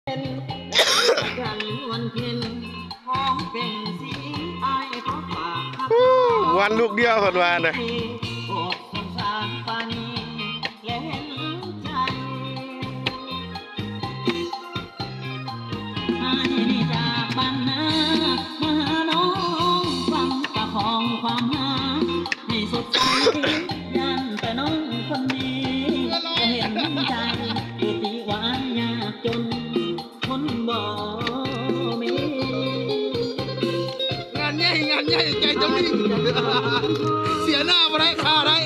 เป็นกันวันเพ็ญหอมเป็นสีอายขอฝากครับวันลูกเดียวคนว่านะโปรดสงสารปานีและเห็นใจให้นี่จากบ้านนามาหาน้องฟังประคองความหาให้สดใสยันแต่น้องคนนี้จะเห็นใจคือที่หวานยากจนคนบ่มีงานใหญ่ใจจะวิ่งเสียหน้ามาได้ค่าได้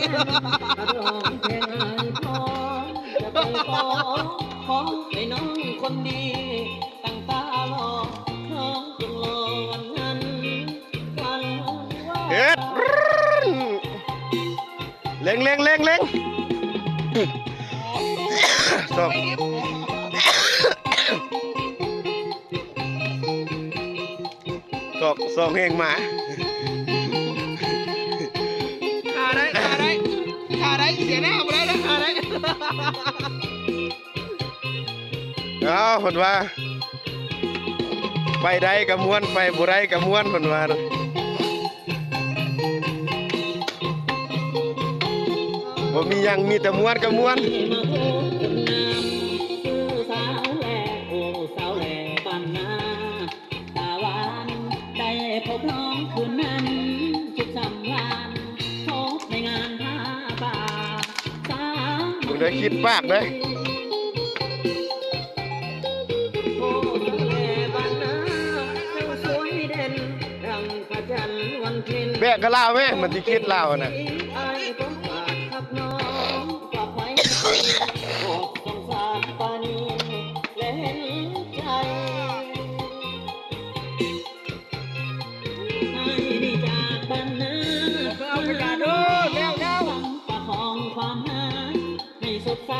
จะไปขอให้น้องคนดีตั้งตารอน้องจงรอวันนั้นวันว่าเฮ็ดเล็งสองเฮงมาค่าได้เสียหน้ามาได้แล้วค่าได้เอาคนว่าไปได้กับม้วนไปบุไรกับม้วนคนว่าบ่มียังมีแต่ม้วนกับม้วนสาวแหล่โอ้สาวแหล่บ้านนาตาหวานได้พบน้องคืนนั้นสุขสำราญพบในงานผ้าป่าสาว มึงได้คิดปากเลยโอ้สาวแหล่บ้านนาเจ้าสวยเด่นดังพระจันทร์วันเพ็ญ แบกกะลาวไหมมันที่คิดลาวน่ะไอ้ต้องฝากครับน้องฝากไว้โปรดสงสารปานีและเห็นใจให้นี่จากบ้านนาเอาไปกันเด้อแล้วฟังประคองความหาให้สดใส